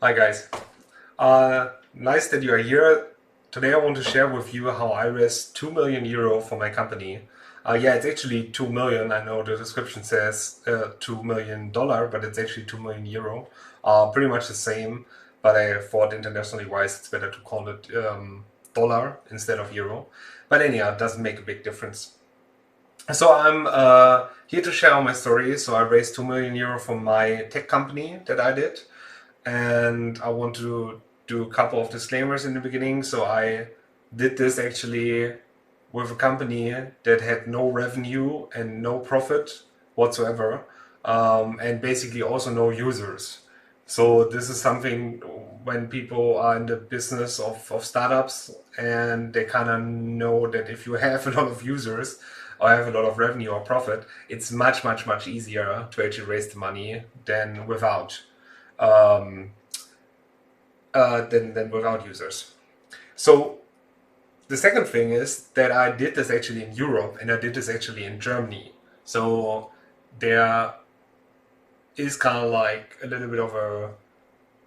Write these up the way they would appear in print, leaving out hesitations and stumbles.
Hi guys, nice that you are here. Today I want to share with you how I raised 2 million euro for my company. Yeah, it's actually 2 million. I know the description says $2 million, but it's actually 2 million euro. Pretty much the same, but I thought internationally wise it's better to call it dollar instead of euro. But anyhow, it doesn't make a big difference. So I'm here to share my story. So I raised 2 million euro from my tech company that I did. And I want to do a couple of disclaimers in the beginning. So I did this actually with a company that had no revenue and no profit whatsoever, and basically also no users. So this is something when people are in the business of startups and they kind of know that if you have a lot of users or have a lot of revenue or profit, it's much easier to actually raise the money than without um, than without users. So the second thing is that I did this actually in Europe and I did this actually in Germany. So there is kind of like a little bit of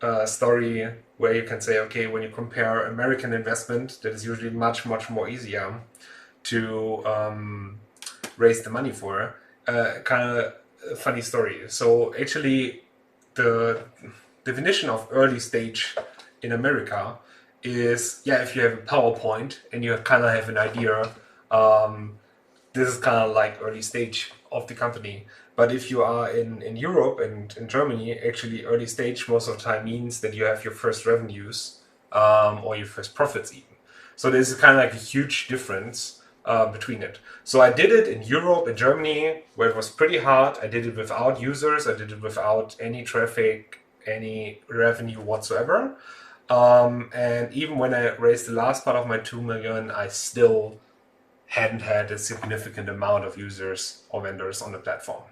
a story where you can say, okay, when you compare American investment, that is usually much more easier to raise the money for. Kind of a funny story. So actually, the definition of early stage in America is, yeah, if you have a PowerPoint and you kind of have an idea, um, this is kind of like early stage of the company. But if you are in Europe and in Germany, actually early stage most of the time means that you have your first revenues or your first profits even. So there's kind of like a huge difference between it. So I did it in Europe, in Germany, where it was pretty hard. I did it without users. I did it without any traffic, any revenue whatsoever. And even when I raised the last part of my 2 million, I still hadn't had a significant amount of users or vendors on the platform.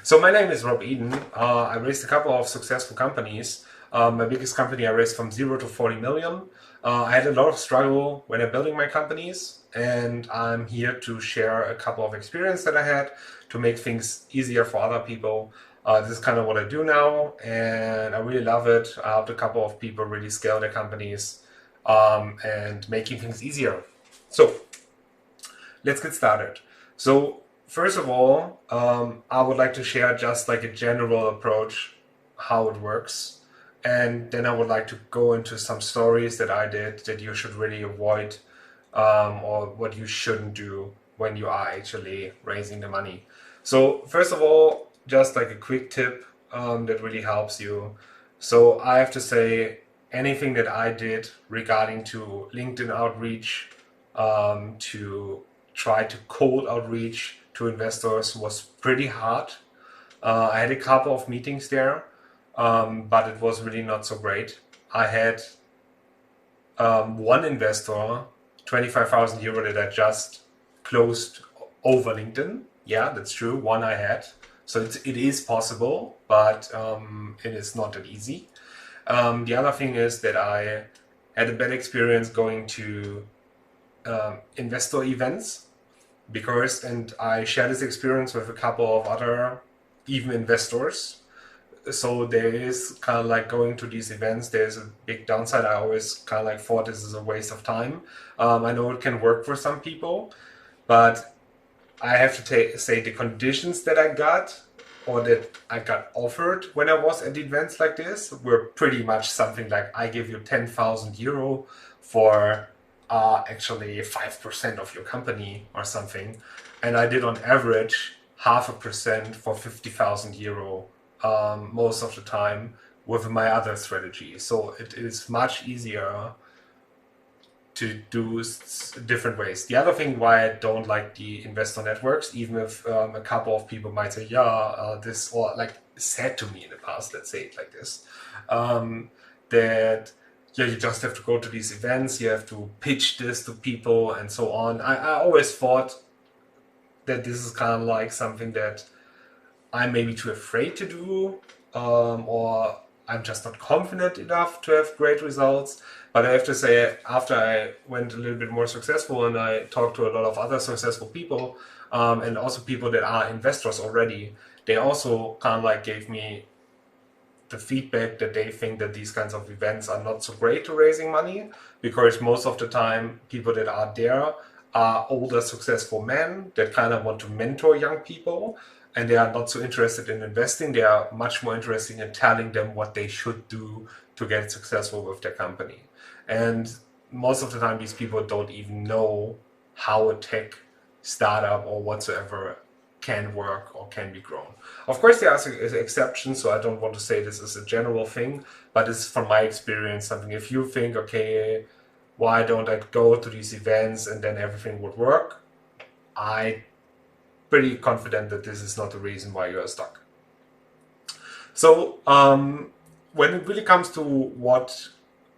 So my name is Rob Eden. I raised a couple of successful companies. My biggest company I raised from 0 to 40 million. I had a lot of struggle when I'm building my companies, and I'm here to share a couple of experience that I had to make things easier for other people. This is kind of what I do now, and I really love it. I helped a couple of people really scale their companies and making things easier. So let's get started. So first of all, I would like to share just like a general approach, how it works. And then I would like to go into some stories that I did that you should really avoid, or what you shouldn't do when you are actually raising the money. So first of all, just like a quick tip that really helps you. So I have to say, anything that I did regarding to LinkedIn outreach, to try to cold outreach to investors was pretty hard. I had a couple of meetings there, but it was really not so great. I had one investor, 25,000 euro that I just closed over LinkedIn. Yeah, that's true. One I had. So it is possible, but it is not that easy. The other thing is that I had a bad experience going to investor events because, and I share this experience with a couple of other even investors. So there is kind of like going to these events, there's a big downside. I always kind of like thought this is a waste of time. I know it can work for some people, but I have to say the conditions that I got or that I got offered when I was at events like this were pretty much something like, I give you 10,000 euro for actually 5% of your company or something. And I did on average 0.5% for 50,000 euro most of the time with my other strategy. So it is much easier to do different ways. The other thing why I don't like the investor networks, even if a couple of people might say, yeah, this, or like said to me in the past, let's say it like this, that yeah, you just have to go to these events, you have to pitch this to people and so on. I always thought that this is kind of like something that I'm maybe too afraid to do, or I'm just not confident enough to have great results. But I have to say, after I went a little bit more successful and I talked to a lot of other successful people, and also people that are investors already, they also kind of like gave me the feedback that they think that these kinds of events are not so great to raising money, because most of the time people that are there are older successful men that kind of want to mentor young people, and they are not so interested in investing. They are much more interested in telling them what they should do to get successful with their company. And most of the time these people don't even know how a tech startup or whatsoever can work or can be grown. Of course, there are exceptions, so I don't want to say this is a general thing, but it's from my experience something. If you think, okay, why don't I go to these events and then everything would work? I'm pretty confident that this is not the reason why you are stuck. So when it really comes to what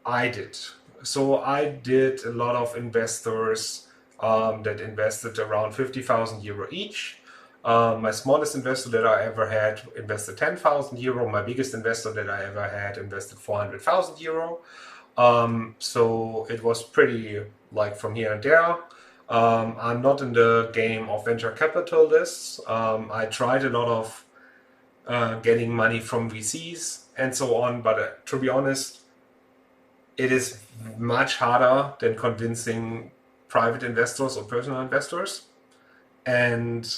I did, so I did a lot of investors that invested around 50,000 euro each. My smallest investor that I ever had invested 10,000 euro. My biggest investor that I ever had invested 400,000 euro. So it was pretty like from here and there. I'm not in the game of venture capitalists. I tried a lot of getting money from VCs and so on, but to be honest, it is much harder than convincing private investors or personal investors. And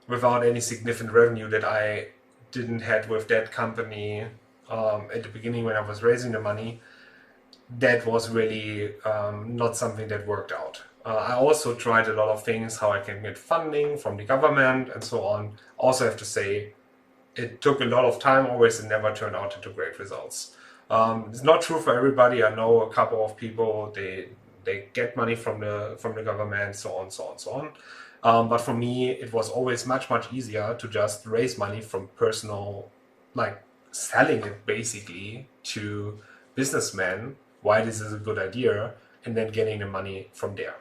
without any significant revenue that I didn't had with that company at the beginning when I was raising the money, that was really not something that worked out. I also tried a lot of things, how I can get funding from the government and so on. Also have to say, it took a lot of time always and never turned out into great results. It's not true for everybody. I know a couple of people, they get money from the government, so on, so on, so on. But for me, it was always much easier to just raise money from personal, like selling it basically to businessmen, why this is a good idea, and then getting the money from there.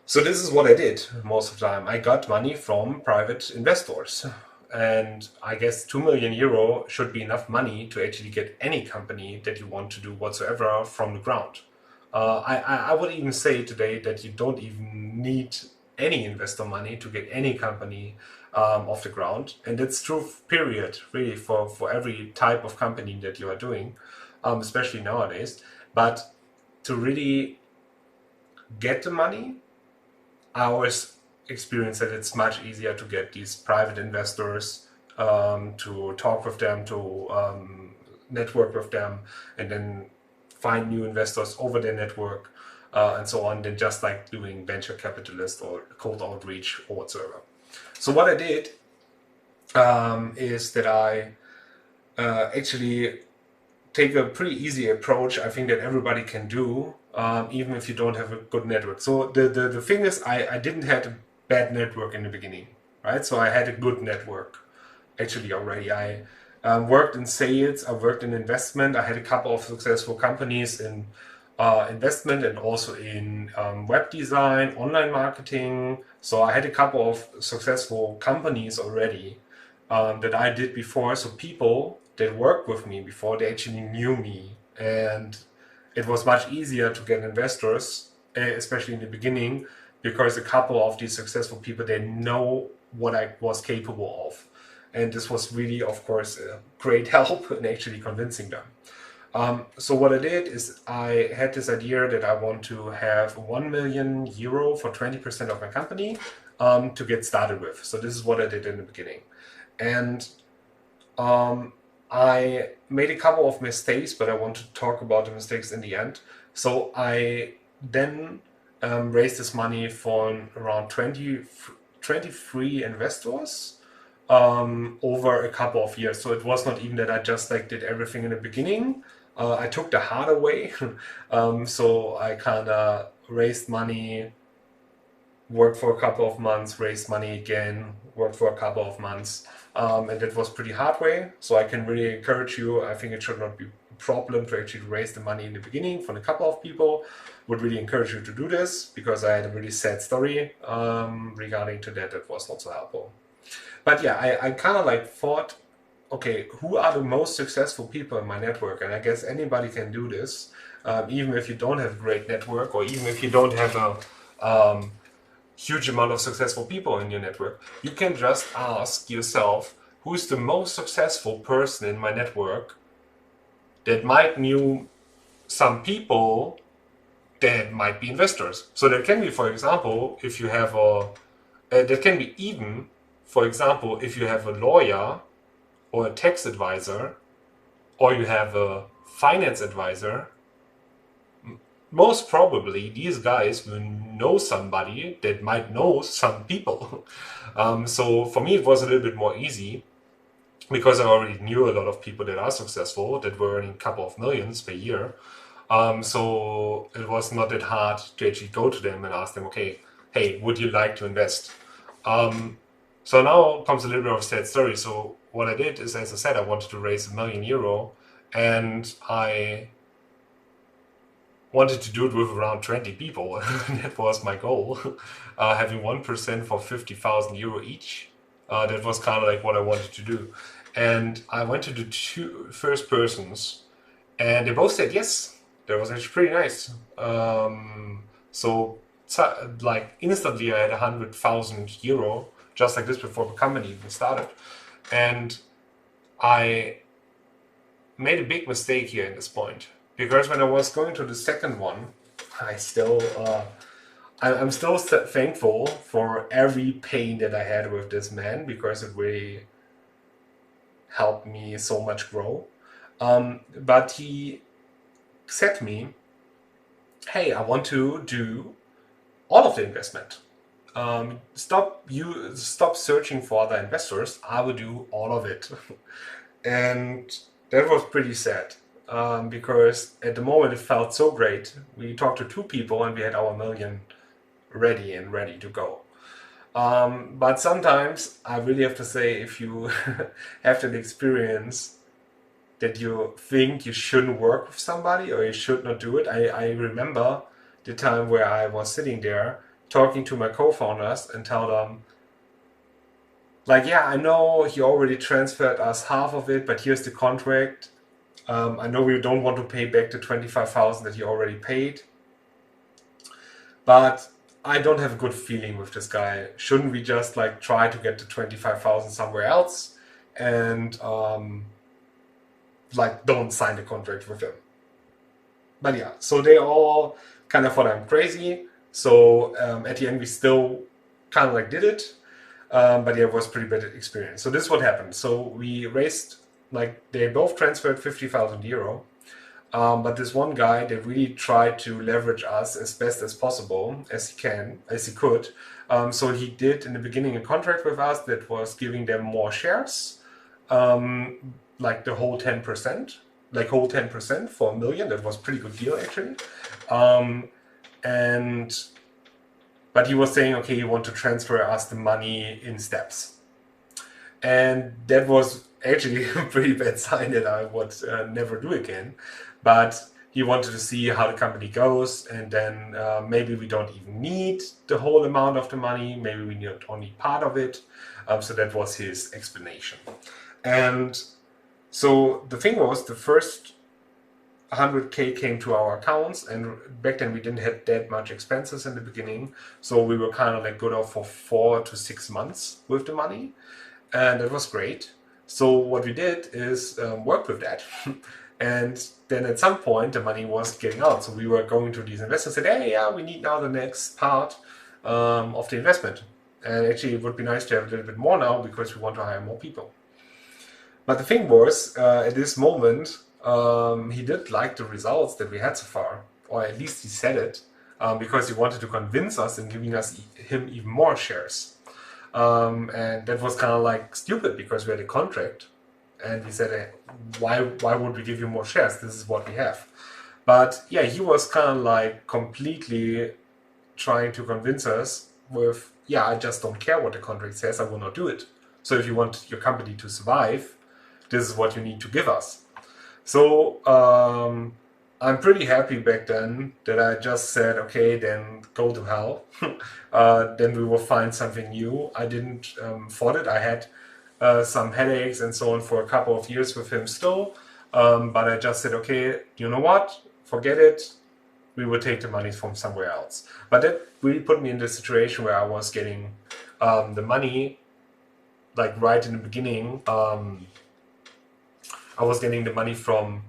So this is what I did most of the time. I got money from private investors. And I guess 2 million euro should be enough money to actually get any company that you want to do whatsoever from the ground. I would even say today that you don't even need any investor money to get any company off the ground. And that's true, period, really, for every type of company that you are doing, especially nowadays. But to really get the money, I always experience that it's much easier to get these private investors, to talk with them, to network with them, and then find new investors over their network and so on, than just like doing venture capitalist or cold outreach or whatsoever. So what I did is that I actually take a pretty easy approach. I think that everybody can do, even if you don't have a good network. So the thing is, I didn't have a bad network in the beginning, right? So I had a good network actually already. I worked in sales, I worked in investment. I had a couple of successful companies in investment and also in web design, online marketing. So I had a couple of successful companies already that I did before. So people that worked with me before, they actually knew me, and it was much easier to get investors, especially in the beginning, because a couple of these successful people, they know what I was capable of. And this was really, of course, a great help in actually convincing them. So what I did is I had this idea that I want to have 1 million euro for 20% of my company to get started with. So this is what I did in the beginning. And I made a couple of mistakes, but I want to talk about the mistakes in the end. So I then raised this money from around 23 investors over a couple of years. So it was not even that I just like did everything in the beginning. I took the harder way. So I kind of raised money, worked for a couple of months, raised money again, worked for a couple of months, and it was pretty hard way. So I can really encourage you. I think it should not be a problem to actually raise the money in the beginning from a couple of people. Would really encourage you to do this, because I had a really sad story regarding to that. That was not so helpful. But yeah, I kind of like thought, okay, who are the most successful people in my network? And I guess anybody can do this, even if you don't have a great network, or even if you don't have a huge amount of successful people in your network. You can just ask yourself, who's the most successful person in my network that might knew some people that might be investors. So that can be, for example, if you have that can be even, for example, if you have a lawyer or a tax advisor or you have a finance advisor, most probably these guys will know somebody that might know some people. So for me, it was a little bit more easy because I already knew a lot of people that are successful that were earning a couple of millions per year. So it was not that hard to actually go to them and ask them, okay, hey, would you like to invest? So now comes a little bit of a sad story. So what I did is, as I said, I wanted to raise €1 million, and I wanted to do it with around 20 people. That was my goal. Having 1% for €50,000 each. That was kind of like what I wanted to do. And I went to the two first persons, and they both said yes. That was actually pretty nice. So like instantly I had €100,000 just like this before the company even started. And I made a big mistake here at this point, because when I was going to the second one, I'm still thankful for every pain that I had with this man, because it really helped me so much grow. But he said to me, hey, I want to do all of the investment. Stop searching for other investors. I will do all of it. And that was pretty sad, because at the moment it felt so great. We talked to two people and we had our million ready to go. But sometimes I really have to say, if you have that experience that you think you shouldn't work with somebody or you should not do it. I remember the time where I was sitting there talking to my co-founders and tell them, like, yeah, I know he already transferred us half of it, but here's the contract. I know we don't want to pay back the 25,000 that he already paid, but I don't have a good feeling with this guy. Shouldn't we just like try to get the 25,000 somewhere else and like don't sign the contract with him? But yeah, so they all kind of thought I'm crazy. So at the end we still kind of like did it. But yeah, it was a pretty bad experience. So this is what happened. So we raised, like, they both transferred €50,000. But this one guy, they really tried to leverage us as best as possible, as he could. So he did in the beginning a contract with us that was giving them more shares, like the whole 10%, whole 10% for $1 million. That was a pretty good deal actually. But he was saying, okay, you want to transfer us the money in steps. And that was actually a pretty bad sign that I would never do again. But he wanted to see how the company goes, and then maybe we don't even need the whole amount of the money, maybe we need only part of it. So that was his explanation. And so the thing was, the first 100K came to our accounts, and back then we didn't have that much expenses in the beginning, so we were kind of like good off for 4 to 6 months with the money, and that was great. So what we did is work with that. And then at some point the money was getting out, so we were going to these investors and said, hey, yeah, we need now the next part of the investment, and actually it would be nice to have a little bit more now because we want to hire more people. But the thing was, at this moment, he did like the results that we had so far, or at least he said it, because he wanted to convince us in giving him even more shares. And that was kind of like stupid, because we had a contract, and we said, why would we give you more shares? This is what we have. But yeah, he was kind of like completely trying to convince us with, yeah, I just don't care what the contract says, I will not do it. So if you want your company to survive, this is what you need to give us. So I'm pretty happy back then that I just said, okay, then go to hell. Then we will find something new. I didn't fought it. I had some headaches and so on for a couple of years with him still. But I just said, okay, you know what? Forget it. We will take the money from somewhere else. But that really put me in the situation where I was getting the money like right in the beginning, I was getting the money from,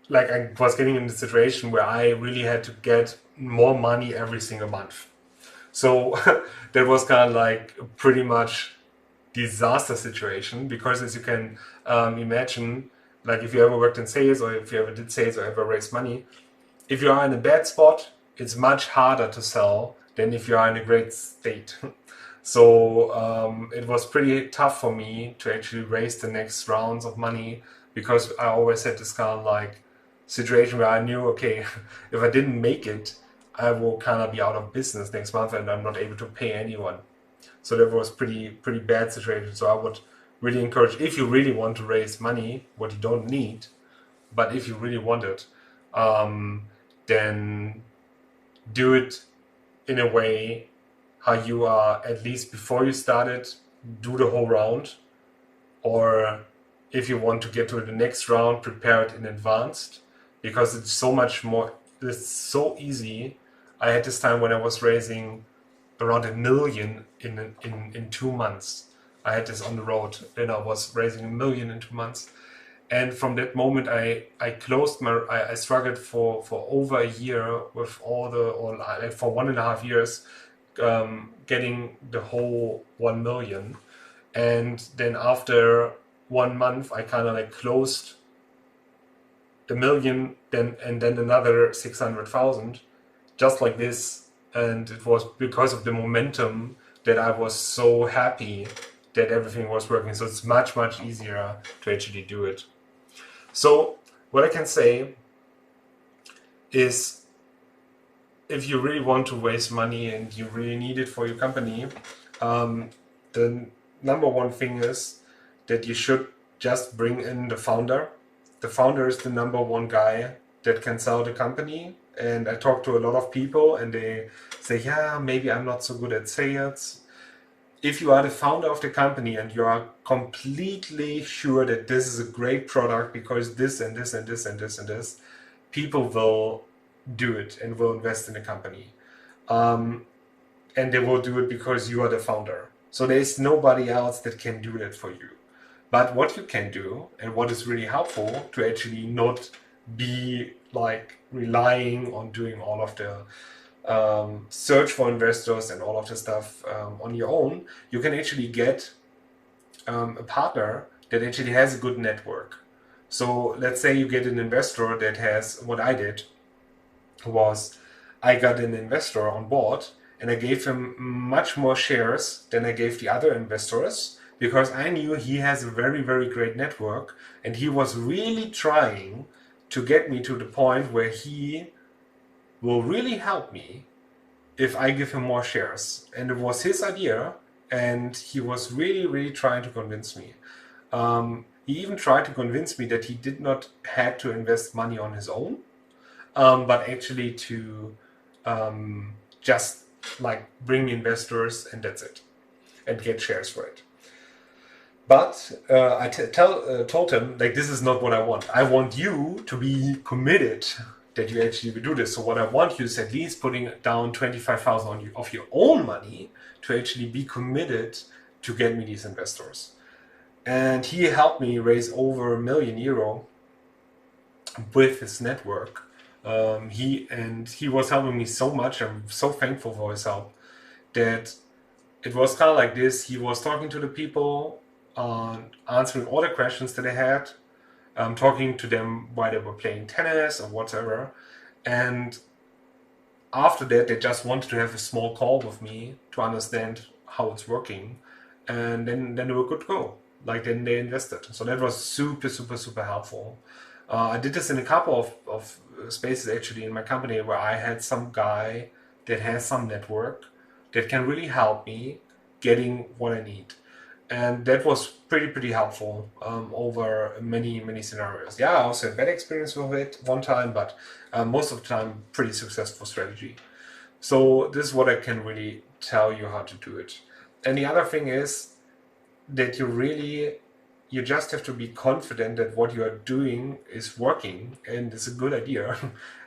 like I was getting in the situation where I really had to get more money every single month. So that was kind of like a pretty much disaster situation, because as you can imagine, like if you ever worked in sales, or if you ever did sales or ever raised money, if you are in a bad spot, it's much harder to sell than if you are in a great state. So it was pretty tough for me to actually raise the next rounds of money, because I always had this kind of like situation where I knew, okay, if I didn't make it, I will kind of be out of business next month and I'm not able to pay anyone. So that was pretty bad situation. So I would really encourage, if you really want to raise money, what you don't need, but if you really want it, um, then do it in a way how you are, at least before you start it, do the whole round. Or if you want to get to the next round, prepare it in advance, because it's so much more, it's so easy. I had this time when I was raising around 1 million in 2 months. I had this on the road, and I was raising 1 million in 2 months. And from that moment, I closed my, I struggled for over a year with or like for 1.5 years, getting the whole 1 million. And then after 1 month, I kind of like closed 1 million, then another 600,000, just like this. And it was because of the momentum that I was so happy that everything was working. So it's much easier to actually do it. So what I can say is, if you really want to raise money and you really need it for your company, the number one thing is that you should just bring in the founder. The founder is the number one guy that can sell the company. And I talk to a lot of people and they say, yeah, maybe I'm not so good at sales. If you are the founder of the company and you are completely sure that this is a great product because this and this and this and this and this, people will do it and will invest in the company. And they will do it because you are the founder. So there's nobody else that can do that for you. But what you can do, and what is really helpful, to actually not be like relying on doing all of the search for investors and all of the stuff on your own, you can actually get a partner that actually has a good network. So let's say you get an investor that has, what I did was, I got an investor on board and I gave him much more shares than I gave the other investors, because I knew he has a very great network and he was really trying to get me to the point where he will really help me if I give him more shares. And it was his idea, and he was really trying to convince me. He even tried to convince me that he did not have to invest money on his own, but actually to just like bring investors and that's it, and get shares for it. But I told him, like, this is not what I want. I want you to be committed that you actually will do this. So what I want you is at least putting down 25,000 of your own money to actually be committed to get me these investors. And he helped me raise over €1 million with his network. He was helping me so much. I'm so thankful for his help, that it was kind of like this. He was talking to the people, answering all the questions that they had, talking to them while they were playing tennis or whatever. And after that, they just wanted to have a small call with me to understand how it's working. And then they were good to go. Like, then they invested. So that was super helpful. I did this in a couple of spaces actually in my company, where I had some guy that has some network that can really help me getting what I need. And that was pretty helpful over many scenarios. Yeah, I also had bad experience with it one time, but most of the time, pretty successful strategy. So this is what I can really tell you how to do it. And the other thing is that you just have to be confident that what you are doing is working and it's a good idea,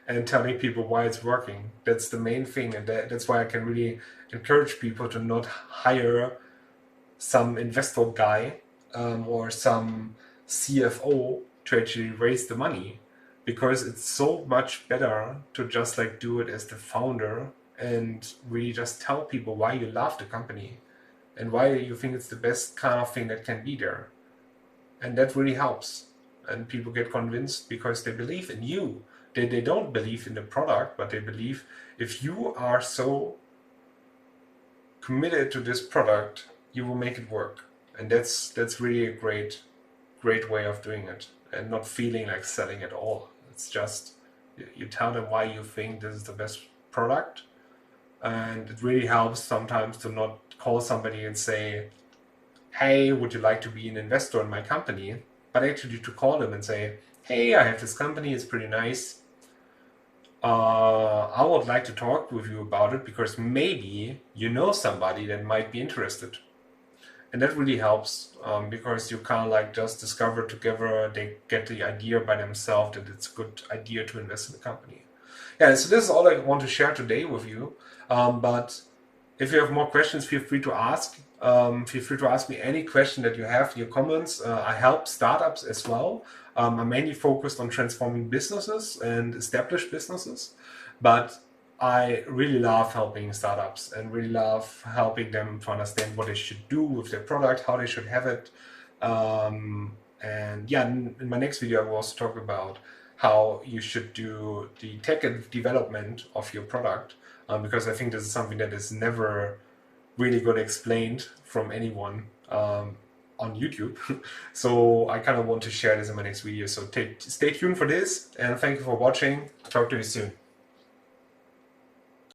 and telling people why it's working. That's the main thing, and that's why I can really encourage people to not hire some investor guy or some CFO to actually raise the money, because it's so much better to just like do it as the founder and really just tell people why you love the company and why you think it's the best kind of thing that can be there. And that really helps. And people get convinced because they believe in you. They don't believe in the product, but they believe if you are so committed to this product, you will make it work. And that's really a great way of doing it, and not feeling like selling at all. It's just you tell them why you think this is the best product, and it really helps sometimes to not call somebody and say, hey, would you like to be an investor in my company? But actually to call them and say, hey, I have this company, it's pretty nice. I would like to talk with you about it because maybe you know somebody that might be interested. And that really helps because you can't like just discover together, they get the idea by themselves that it's a good idea to invest in the company. Yeah, so this is all I want to share today with you. But if you have more questions, feel free to ask. Feel free to ask me any question that you have in your comments. I help startups as well. I'm mainly focused on transforming businesses and established businesses, but I really love helping startups and really love helping them to understand what they should do with their product, how they should have it. And yeah, in my next video, I will also talk about how you should do the tech and development of your product, because I think this is something that is never really got explained from anyone on YouTube. So I kind of want to share this in my next video. So stay tuned for this, and thank you for watching. Talk to you soon.